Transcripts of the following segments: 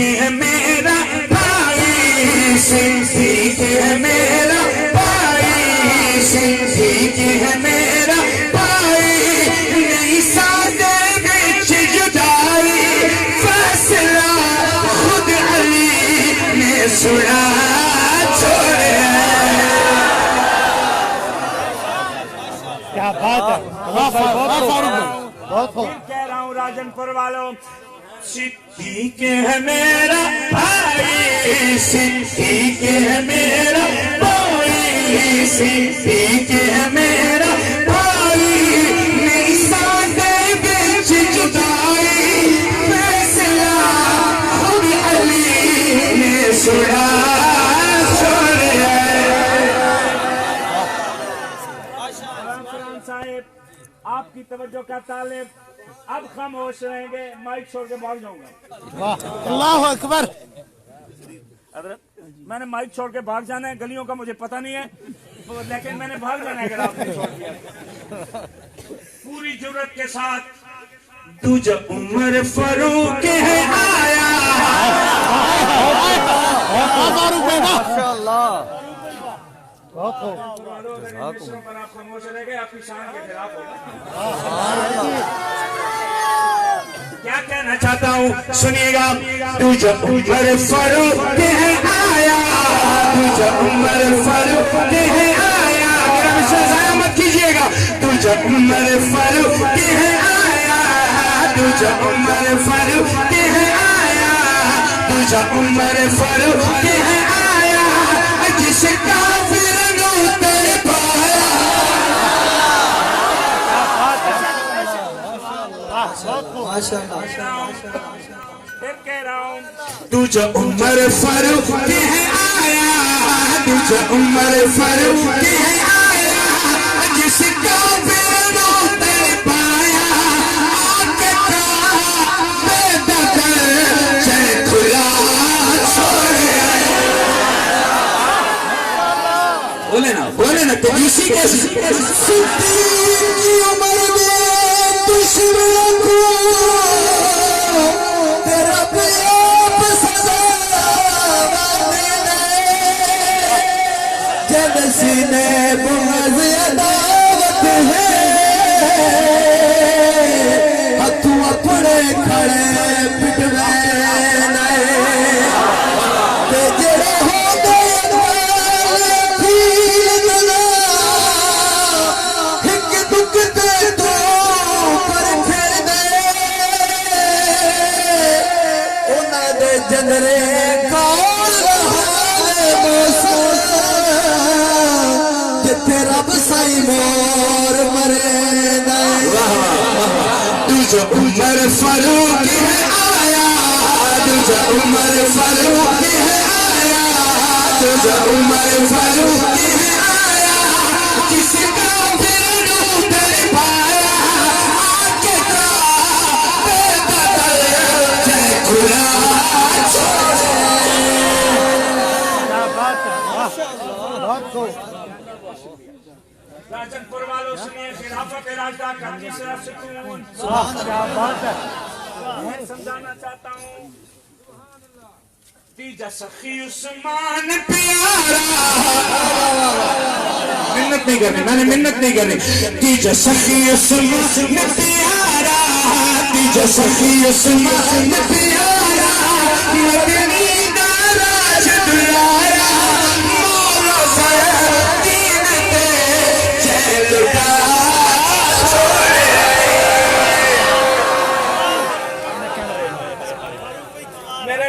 ہے میرا بھائی صدیق ہے میرا بھائی صدیق ہے میرا بھائی نہیں سادے بچ جدائی فیصلہ خود علی نے سنا چھوڑا کیا بات ہے بہت کہہ رہا ہوں راجن پور والوں صدیق ہے میرا بھائی صدیق ہے میرا بھائی صدیق ہے میرا بھائی نہیں سادے بچ جدائی فیصلہ خود علی نے سنا چھوڑا صاحب آپ کی توجہ کا طالب اب خاموش رہیں گے مائک چھوڑ کے بھاگ جاؤں گا اللہ اکبر حضرت میں نے مائک چھوڑ کے بھاگ جانا ہے گلیوں کا مجھے پتہ نہیں ہے لیکن میں نے بھاگ جانا ہے اگر آپ نے چھوڑ دیا پوری جرت کے ساتھ تجھے عمر فاروق ہے آیا ماشاءاللہ پر آپ خاموش رہ گئے آپ کی شان کے خلاف ہوگا کیا کہنا چاہتا ہوں سنیے گا تجھے عمر فاروق ہے آیا تجھے عمر فاروق ہے آیا میرا مشاہدہ مت کیجئے گا تجھے عمر فاروق ہے آیا تجھے عمر فاروق ہے آیا تجھے عمر فاروق ہے آیا جس کافر تجھے عمر فاروق ہے آیا تجھے عمر فاروق ہے آیا جس کافر نو تڑ پایا آکے بے دکر چہ کھلا چھوڑے بولے نا تو اسی کیسی صدیق کی عمر میں دشمن کو تیرا پیاب سزا جن سینے بغض عداوت ہے ہتھوں اپنے کھڑے پٹوے جنرے کون رہا موسم جتے رب سائی مور مرے تجھے عمر فاروق ہے آیا تجھے عمر فاروق ہے آیا تجھے عمر فاروق ہے آیا کس کا پھر نو تڑ پایا آکے بے دکر چہ کھلا راجن پور والوں سنیے خلافت راجدہ کا تیسرا ستون میں سمجھانا چاہتا ہوں تیجا سخی عثمان پیارا منت نہیں کرنی میں نے منت نہیں کرنی تیجا سخی عثمان پیارا تیجا سخی عثمان پیارا مدنی دا راج دلارا مولا دین تے چہ لٹا چھوڑے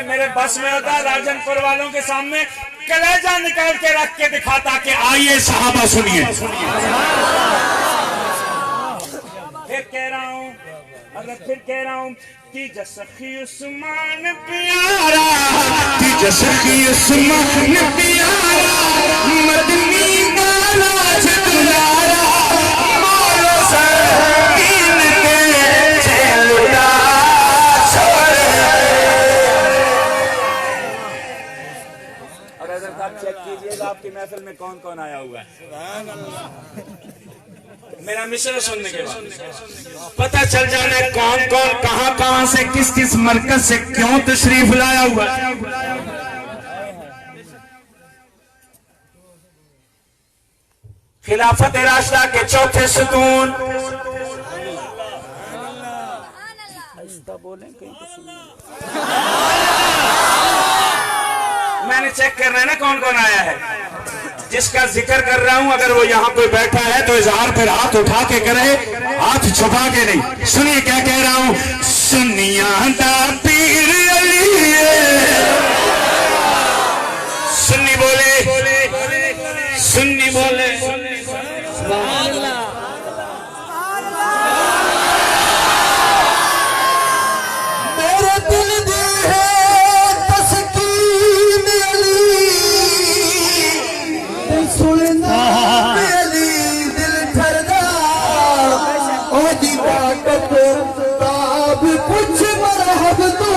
میرے بس میں ہوتا راجن پور والوں کے سامنے کلیجہ نکال کے رکھ کے دکھاتا کہ آئیے صحابہ سنیے کہہ رہا ہوں تیجا سخی عثمان پیارا تیجا سخی عثمان پیارا مدنی دا راج دلارا مولا دین تے چہ لٹا چھوڑے اور حضرت آپ چیک کیجئے گا آپ کی محفل میں کون کون آیا ہوا ہے میرا مصرع سننے کے بعد پتہ چل جانا ہے کون کون کہاں سے کس کس مرکز سے کیوں تشریف لایا ہوا ہے۔ خلافت راشدہ کے چوتھے ستون میں نے چیک کرنا ہے نا کون کون آیا ہے، جس کا ذکر کر رہا ہوں اگر وہ یہاں کوئی بیٹھا ہے تو اظہار پھر ہاتھ اٹھا کے کرے، ہاتھ چھپا کے نہیں۔ سنیے کیا کہہ رہا ہوں، سنیاں دا پیر علی سنی بولے سنی بولے میرے دل دے ہے تسکین علی سننا علی دل ٹھردا او دی طاقت تاب کچھ مرحب تو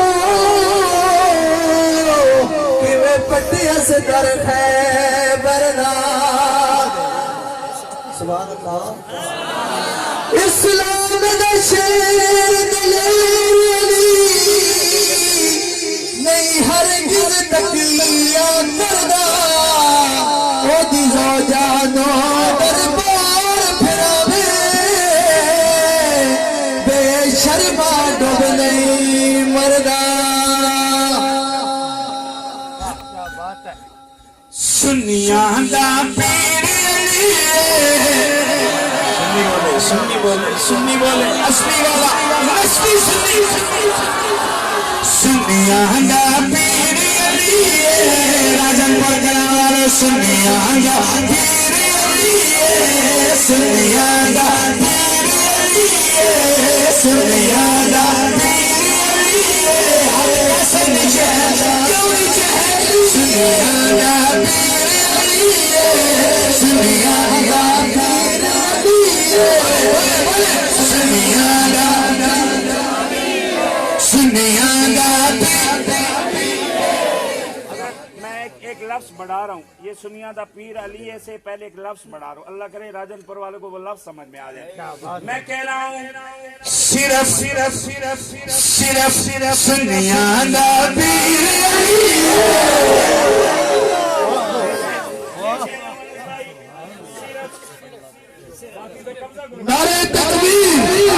کیویں پٹیا سے در خیبر دا سبحان اللہ اسلام دا شیر دلیری نہیں ہرگز تکیہ کردہ او دی زوجانو دربار پھراوے بے شرما ڈوب نہیں مردہ سنیاں دا پیر علی سنی بولے اصلی والا اصلی سنیاں دا پیر علی راجن پر گرامارے سنیاں دا پیر علی سنیاں دا پیر علی سنیاں دا پیر علی حسن جہل سنیاں دا پیر علی سنیاں دا پیر علی میں ایک لفظ بڑھا رہا ہوں، یہ سنیاں دا پیر علی سے پہلے ایک لفظ بڑھا رہا ہوں، اللہ کرے راجن پور والے کو وہ لفظ سمجھ میں آ جائے۔ میں کہہ رہا ہوں صرف سنیاں دا پیر علی نعرہ تکبیر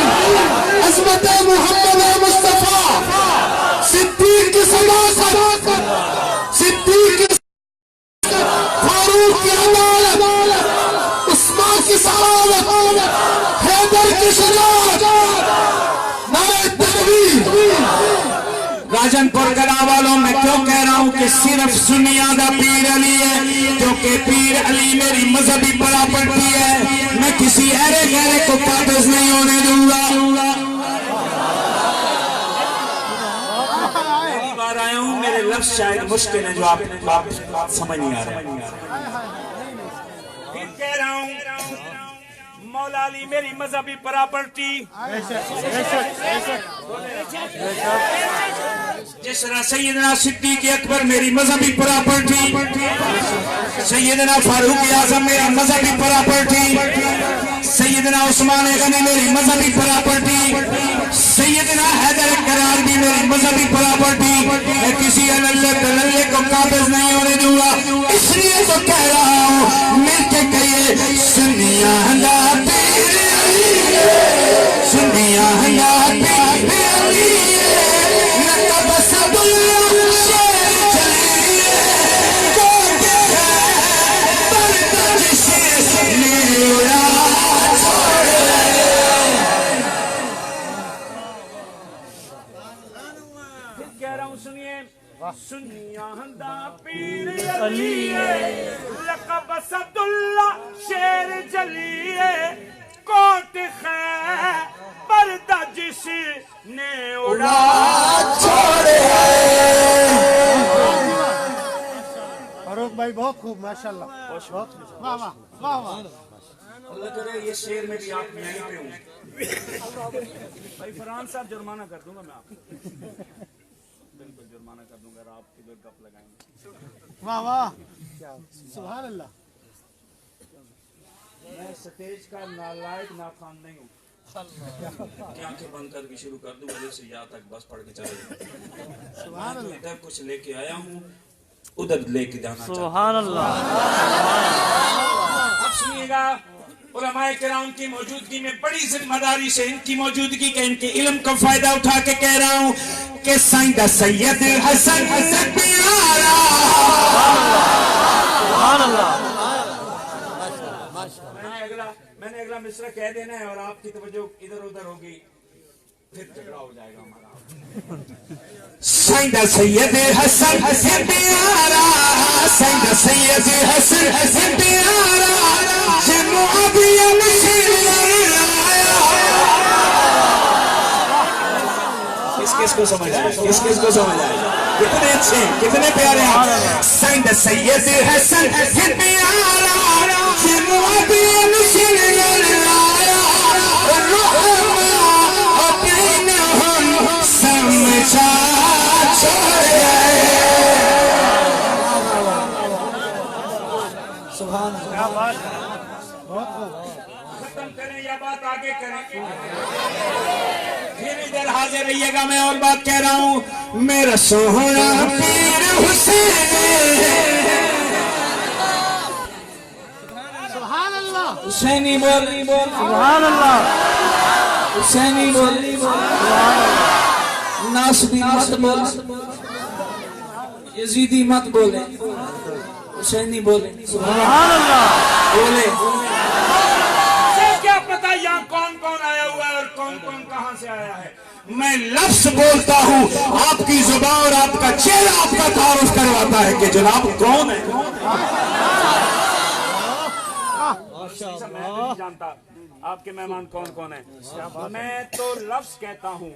عظمت محمد مصطفیٰ صدیق کی صداقت صدیق کی فاروق کی عدالت عثمان کی سعادت حیدر کی شجاعت نعرہ تکبیر راجن پور گڑا والوں میں کیوں کہہ رہا ہوں کہ صرف سنیاں دا پیر علی ہے کیونکہ پیر علی میری مذہبی پراپرٹی ہے، میں کسی ایرے گہرے کو قابض نہیں ہونے دوں گا۔ پہلی بار آیا ہوں، میرے لفظ شاید مشکل ہیں جو آپ سمجھ نہیں آ رہے ہیں۔ پھر کہہ رہا ہوں مولا علی میری مذہبی پراپرٹی، جس طرح سیدنا صدیق اکبر میری مذہبی پراپرٹی، سیدنا فاروق اعظم میری مذہبی پراپرٹی، سیدنا عثمان غنی میری مذہبی پراپرٹی، سیدنا حیدر کرار بھی میری مذہبی پراپرٹی، میں کسی اللہ کو قابض نہیں ہونے دوں گا، اس لیے تو کہہ رہا ہوں مل کے کہیے سنیاں دا پیر علی سنیاں دا پیر علی لقب سب اللہ شیر چلیے کوٹ ہے پردہ جسے نیڑا چھوڑے۔ پھر کہہ رہا ہوں سنیے سنیاں دا پیر علی لقب سب اللہ شیر جلیے کوٹ خیر پردہ جس نے اڑا چھوڑے۔ فاروق بھائی بہت خوب ماشاءاللہ واہ واہ واہ واہ۔ اللہ کرے یہ شیر میں بھی آپ یہیں پہ ہوں بھائی فرحان صاحب جرمانہ کر دوں گا میں آپ بالکل جرمانہ کر دوں گا اگر آپ ادھر گپ لگائیں گے۔ واہ واہ سبحان اللہ میں سٹیج کا نالائق ناخوان نہیں ہوں کہ آنکھیں بند کر کے شروع کر دوں وجہ سے یہاں تک بس پڑھ کے چلے جاؤں میں تو ادھر کچھ لے کے آیا ہوں ادھر لے کے جانا چاہتا ہوں سبحان اللہ اب سنیے گا علماء کرام کی موجودگی میں بڑی ذمہ داری سے ان کی موجودگی کا ان کے علم کا فائدہ اٹھا کے کہہ رہا ہوں کہ سائیدہ سید حسن پیارا سبحان اللہ میں نے اگلا مصرع کہہ دینا ہے اور آپ کی توجہ ادھر ادھر ہوگی پھر جھگڑا ہو جائے گا ہمارا سائیدہ سید حسن پیارا سائیدہ سید حسن پیارا کس کو سمجھ آئے کس کو سمجھ آئے کتنے اچھے کتنے پیارے ہیں سائیدہ سید حسن پیارا ختم کریں یا بات آگے کریں پھر ادھر حاضر رہیے گا میں اور بات کہہ رہا ہوں میرا سوہنا پیر حسین سبحان اللہ حسینی بول سبحان اللہ حسینی بول ناصبی مت بول یزیدی مت بولے حسینی بولے سبحان اللہ بولے کیا پتا یہاں کون کون آیا ہوا ہے اور کون کون کہاں سے آیا ہے میں لفظ بولتا ہوں آپ کی زبان اور آپ کا چہرہ آپ کا تعارف کرواتا ہے کہ جناب کون ہے میں نہیں جانتا آپ کے مہمان کون کون ہیں میں تو لفظ کہتا ہوں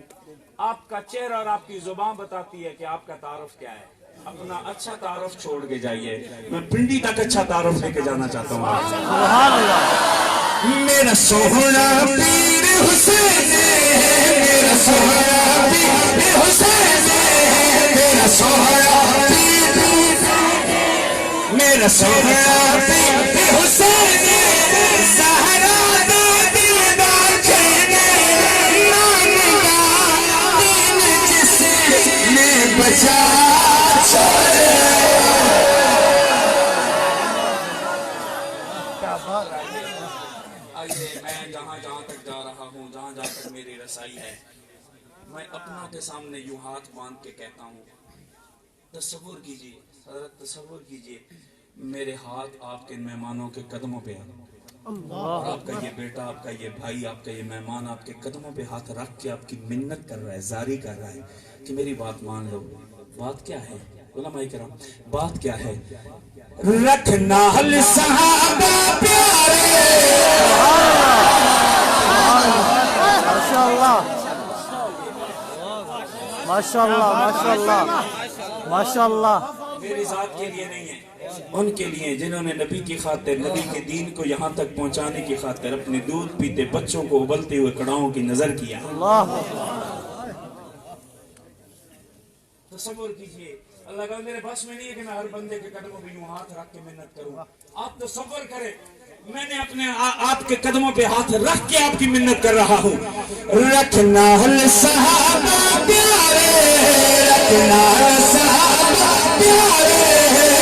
آپ کا چہرہ اور آپ کی زبان بتاتی ہے کہ آپ کا تعارف کیا ہے اپنا اچھا تعارف چھوڑ کے جائیے میں پنڈی تک اچھا تعارف لے کے جانا چاہتا ہوں سبحان اللہ میرا سوہنا پیر حسین میرا سوہنا پیر حسین میرا سوہنا پیر میرا سوہنا پیر حسین زہرا دا دیدار چینے نام کا دین جس نے بچا چھوڑے آئیے میں جہاں تک جا رہا ہوں جہاں تک میری رسائی ہے میں اپنا کے سامنے یوں ہاتھ باندھ کے کہتا ہوں تصور کیجئے حضرت تصور کیجئے میرے ہاتھ آپ کے مہمانوں کے قدموں پہ اور آپ کا یہ بیٹا آپ کا یہ بھائی آپ کا یہ مہمان آپ کے قدموں پہ ہاتھ رکھ کے آپ کی منت کر رہا ہے زاری کر رہا ہے کہ میری بات مان لو بات کیا ہے علماء کرام بات کیا ہے رکھنا حل صحابہ پیارے ماشاءاللہ ماشاءاللہ میری ذات کے لیے نہیں ہے ان کے لیے جنہوں نے نبی کی خاطر نبی کے دین کو یہاں تک پہنچانے کی خاطر اپنے دودھ پیتے بچوں کو ابلتے ہوئے کڑاؤں کی نظر کیا تصور کیجئے اللہ کا میرے بس میں نہیں ہے کہ میں ہر بندے کے قدموں پہ یوں ہاتھ رکھ کے منت کروں آپ تصور کریں میں نے اپنے آپ کے قدموں پہ ہاتھ رکھ کے آپ کی منت کر رہا ہوں رکھنا حل صحابہ پیارے رکھنا حل صحابہ پیارے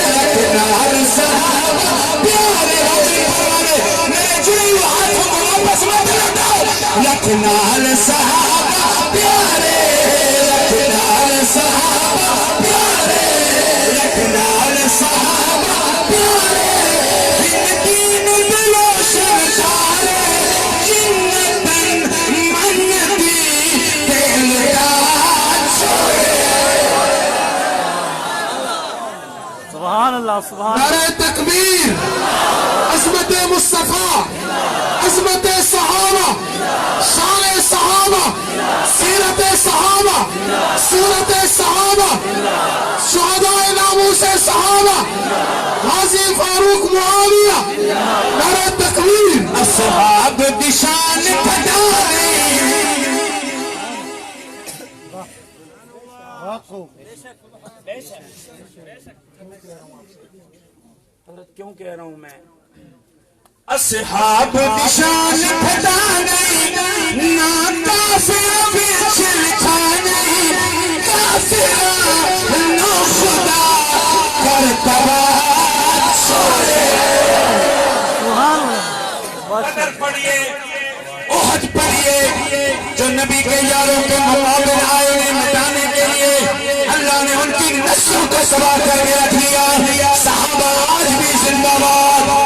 رکھنا حل صحابہ پیارے میں جڑی ہوں ہاتھوں کو واپس مت لٹاؤ رکھنا حل صحابہ پیارے رکھنا حل صحابہ پیارے رکھنا حل صحابہ پیارے سبحان اللہ سبحان نعرہ تکبیر عظمت مصطفیٰ عظمت صحابہ شان صحابہ سیرت صحابہ صورت صحابہ شہداء ناموس صحابہ غازی فاروق معاویہ نعرہ تکبیر اصحاب دشان پھٹارے حضرت کیوں کہہ رہا ہوں میں اصحاب نشان پھٹانے نہ کافر بیچ لکھانے کافر نہ خدا کر تباد سوئے سبحان اللہ بدر پڑھیے احد پڑھیے جو نبی کے یاروں کے مقابل آئے ہیں مٹانے کے لیے اللہ نے ان کی نسلوں کو سوا کر کے رکھ لیا صحابہ آج بھی زندہ باد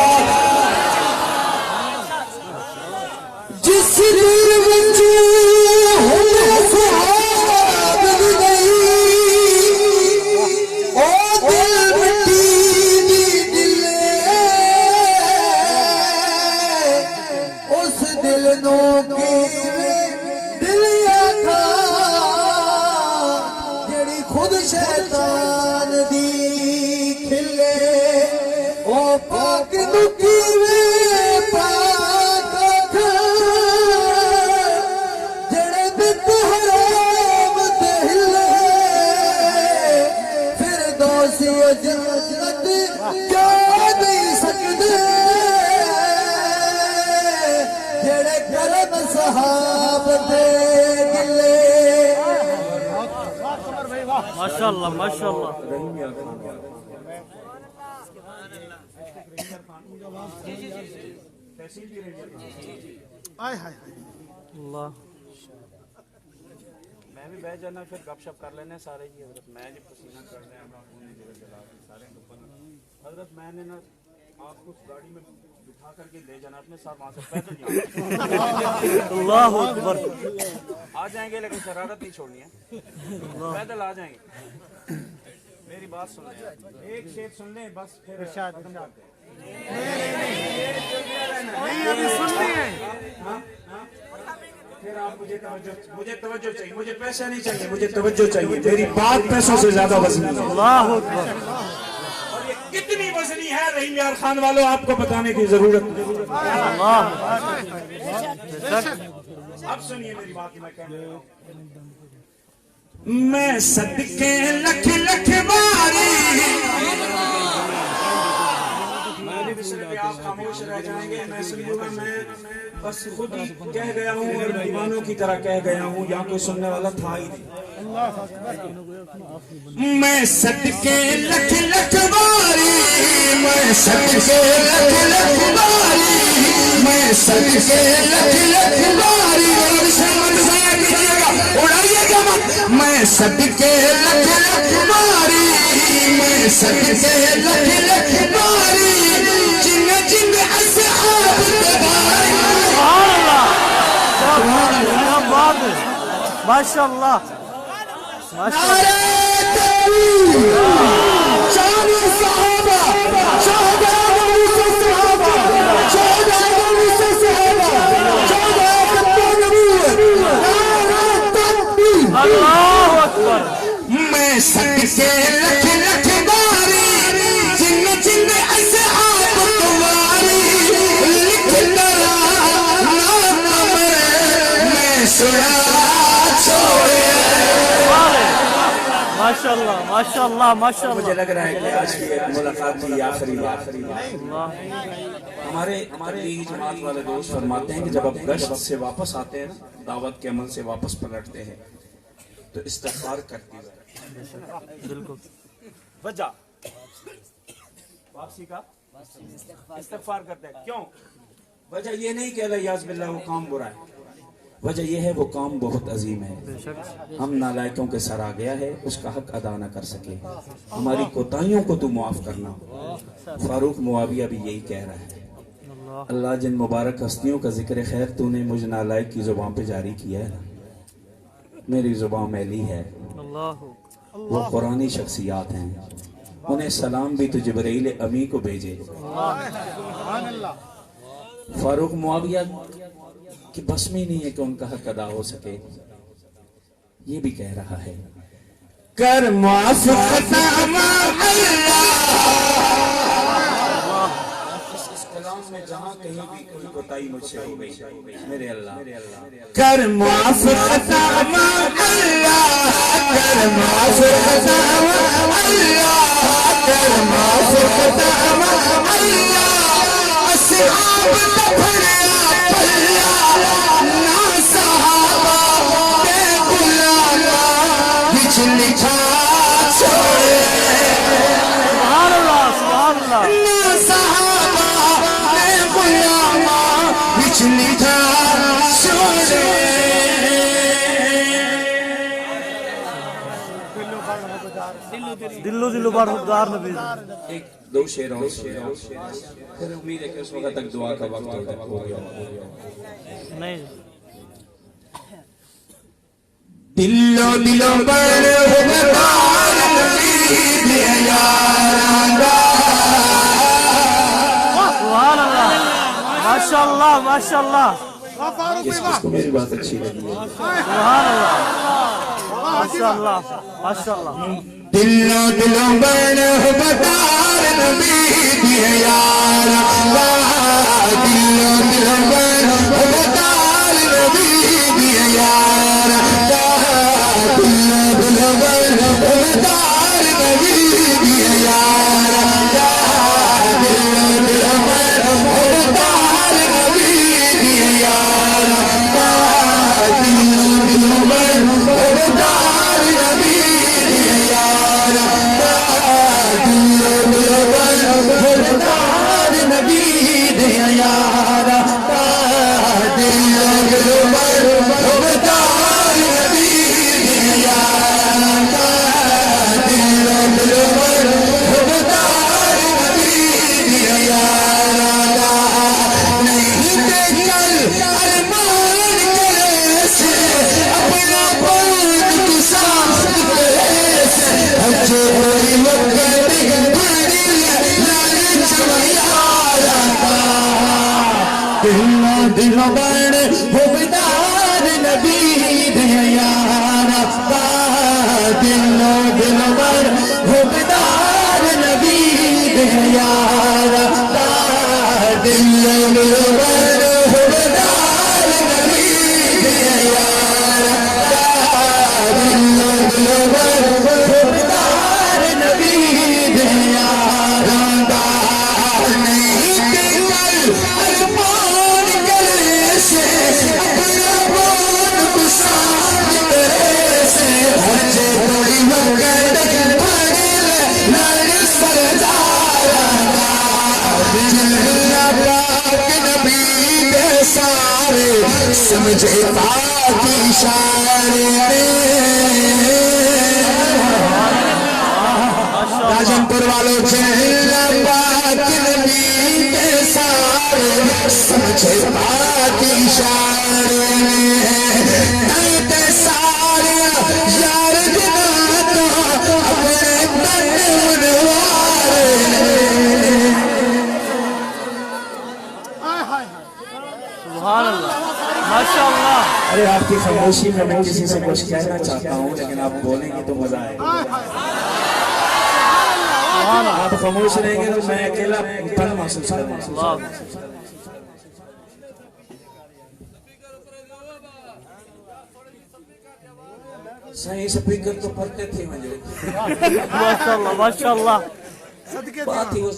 جس دیر وجوہ صحاب گئی او دل مٹی دی دلے اس دل نو دلیا تھا جڑی خود شیطان دی کھلے او پاک دکھی میں پاک تھا جڑے دت حرام دہلے پھر دوسی جنت جا نہیں سکتے جڑے کرن صحاب دے گلے ماشاءاللہ ماشاءاللہ آئے ہائے اللہ میں بھی بیٹھ جانا پھر گپ شپ کر لینے سارے جی حضرت میں جب پسینہ کر رہے ہیں سارے حضرت میں نے نا آپ کو گاڑی میں بٹھا کر کے لے جانا اپنے ساتھ وہاں سے پیدل جانا اللہ اکبر آ جائیں گے لیکن شرارت نہیں چھوڑنی ہے پیدل آ جائیں گے میری بات سن لیں ایک شعر سن لیں بس پھر ارشاد ختم کرتے ہیں نہیں ابھی سننی ہے پھر آپ مجھے توجہ چاہیے مجھے پیسہ نہیں چاہیے مجھے توجہ چاہیے میری بات پیسوں سے زیادہ وزنی ہے اللہ اکبر اور یہ کتنی وزنی ہے رحیم یار خان والوں آپ کو بتانے کی ضرورت نہیں اللہ اب سنیے میری بات میں کہہ رہا ہوں میں صدقے لکھ لکھ باری میرے بسرے پہ آپ خاموش رہ جائیں گے میں سنوں گا میں بس خود ہی کہہ گیا ہوں اور دیوانوں کی طرح کہہ گیا ہوں یہاں کوئی سننے والا تھا ہی نہیں میں صدقے لکھ لکھ باری میں صدقے لکھ لکھ باری میں صدقے لکھ لکھ باری اڑائیے گا مت میں صدقے لکھ لکھ باری میں صدقے لکھ لکھ باری جن جن اصحاب تباری سبحان اللہ کیا بات ہے ماشاءاللہ ماشاءاللہ شان صحابہ شہداء صحابہ شہداء صحابہ شہداء نبوت اللہ اکبر میں صدقے لکھ لکھ باری جن جن اصحاب تمہاری لکھ ڈالا نام میں سنا چھوڑے ماشاءاللہ ماشاءاللہ ماشاءاللہ مجھے لگ رہا ہے کہ آج کی ایک ملاقات کی آخری بات ہمارے تبلیغی جماعت والے دوست فرماتے ہیں کہ جب آپ گشت سے واپس آتے ہیں نا دعوت کے عمل سے واپس پلٹتے ہیں تو استغفار کرتی ہے بالکل وجہ واپسی کا استغفار کرتے ہیں کیوں وجہ یہ نہیں کہ اللہ یعوذ باللہ وہ کام برا ہے وجہ یہ ہے وہ کام بہت عظیم ہے ہم نالائکوں کے سر آ گیا ہے اس کا حق ادا نہ کر سکے ہماری کوتاہیوں کو تو معاف کرنا فاروق معاویہ بھی یہی کہہ رہا ہے اللہ جن مبارک ہستیوں کا ذکر خیر تو نے مجھ نالائک کی زبان پہ جاری کیا ہے نا میری زبان میلی ہے اللہ وہ قرآنی شخصیات ہیں انہیں سلام بھی تو جبرائیل امی کو بھیجے فاروق معاویہ کہ بس میں نہیں ہے کہ ان کا حق ادا ہو سکے یہ بھی کہہ رہا ہے کر معاف خطا اس کلام میں جہاں کہیں بھی کوئی کوتاہی مجھ سے ہو گئی میرے اللہ کر معاف خطا اللہ کر معاف خطا اللہ کر معاف خطا اللہ آپ دفنیا پلیا نا صحابہ کے غلاما وچ لکھا چھوڑے سبحان اللہ سبحان اللہ نا صحابہ کے غلاما وچ لکھا چھوڑے دلو دلو بار خوددار نبی ایک دو شعر اور پھر امید ہے کہ اس وقت تک دعا کا وقت ہو گیا نہیں دلو دلو بڑ حکمران نبی دے یاراں دا سبحان اللہ ماشاءاللہ ماشاءاللہ جس کو میری بات اچھی لگی ہے سبحان اللہ ماشاءاللہ ماشاءاللہ دلو دلو بڑ حکمران نبی دے یاراں دا دلو دلو بڑ حکمران نبی دے یاراں دا دلو دلو بڑ حکمران نبی دے یاراں دا دلو دلو بڑ حکمران نبی دے یاراں دا دلو دلو بڑ حکمران نبی دے یاراں دا دلو دلو بڑ حکمران نبی دے یاراں دا دلو دلو بڑ حکمران نبی دے یاراں دا دلو دلو بڑ حکمران نبی دے یاراں دا نہیں تے کل ارمان کرے سے اپنا پود تو ساتھ کرے سے اچھے ہوئی وقت بڑی لال چمیاراں دا دلو دلو بڑ حکمران نبی دے یاراں دا دلو دلو بڑ حکمران نبی دے یاراں دا دلو دلو بڑ حکمران نبی دے یاراں دا دلو دلو بڑ حکمران نبی دے یاراں دا نہیں تے کل ارمان کرے سے اپنا پود کو ساتھ کرے سے ہجے کوئی وقت بڑی لال سرداراں دا اللہ پاک نبی دے سارے سمجھے پاک اشارے راجن پور والوں اللہ پاک نبی دے سارے سمجھے پاک اشارے تے سارے یار جنا تو اپنے تن منوارے سبحان اللہ ماشاءاللہ ارے آپ کی خاموشی میں کسی سے کچھ کہنا چاہتا ہوں لیکن آپ بولیں گے تو مزہ آئے گا آپ خاموش رہیں گے تو میں اکیلا پن محسوس کروں گا صحیح سپیکر تو پڑھتے تھے مجھے ماشاءاللہ ماشاءاللہ بات ہی وہ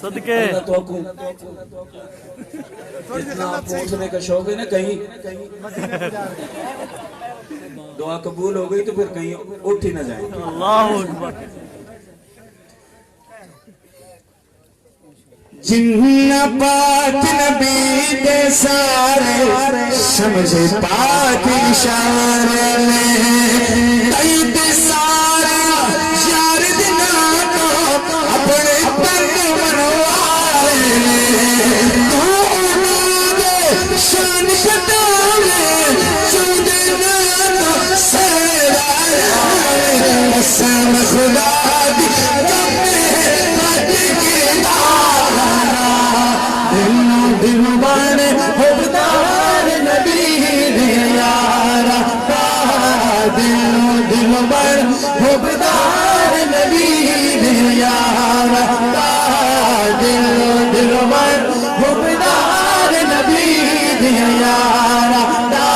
صدقے اللہ تو کو اتنا پہنچنے کا شوق ہے نا کہیں دعا قبول ہو گئی تو پھر کہیں اٹھ ہی نہ جائیں اللہ اکبر جن پاک نبی دے سارے سمجھے پاک اشارے میں قید سارے یار دنا تو اپنے تن منوارے تو شان کٹاوے چودے نا سیرائے قسم خدا دی دل بڑ حکمران نبی دے یاراں دا دل بڑ حکمران نبی دے یاراں دا دل بڑ حکمران نبی دے یاراں دا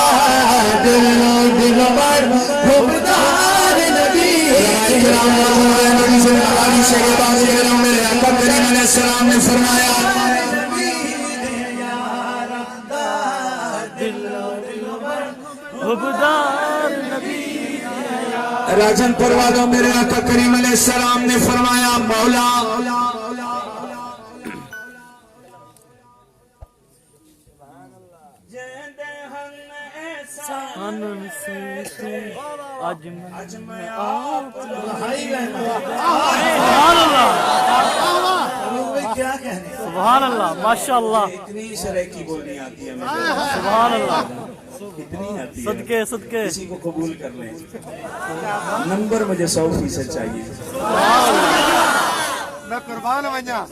دل بڑ حکمران نبی نبی سے علی سے بات کروں میرے آقا کریم علیہ السلام نے فرمایا راجن پور والوں میرے آقا کریم علیہ السلام نے فرمایا مولا آج میں آپ کیا کہنے سبحان اللہ ماشاء اللہ اتنی شرح کی بولنی آتی ہے سبحان اللہ اتنی آتی ہے صدقے صدقے کسی کو قبول کر لیں نمبر مجھے 100% چاہیے میں قربان بنیا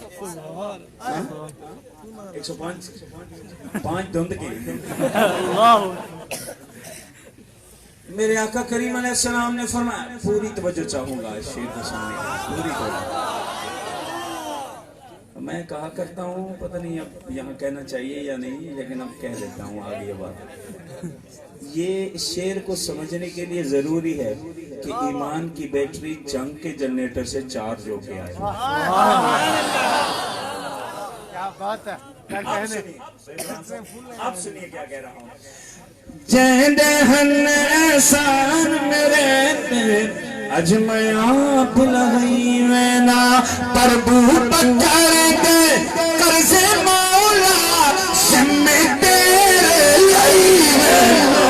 105 دھند کے اللہ میرے آقا کریم علیہ السلام نے فرمایا پوری توجہ چاہوں گا اس شیر کو سننے پوری توجہ میں کہا کرتا ہوں پتہ نہیں اب یہاں کہنا چاہیے یا نہیں لیکن اب کہہ دیتا ہوں آگے یہ بات یہ شیر کو سمجھنے کے لیے ضروری ہے کہ ایمان کی بیٹری جنگ کے جنریٹر سے چارج ہو کے آئے کیا بات ہے کیا کہنے آپ سنیے کیا کہہ رہا ہوں جہن احسان میرے اج میں آپ لگئی وینا پربو پکڑ کے قرض مولا سم تیرے لئی وینا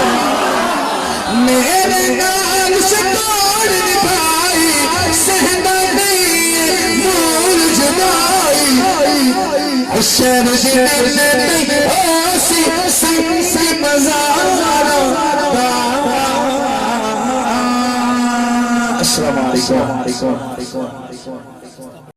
میرے نال سے توڑ نبھائی سہنا نہیں مول جدائی شیر جنت اوسی سنسی مزارہ السلام علیکم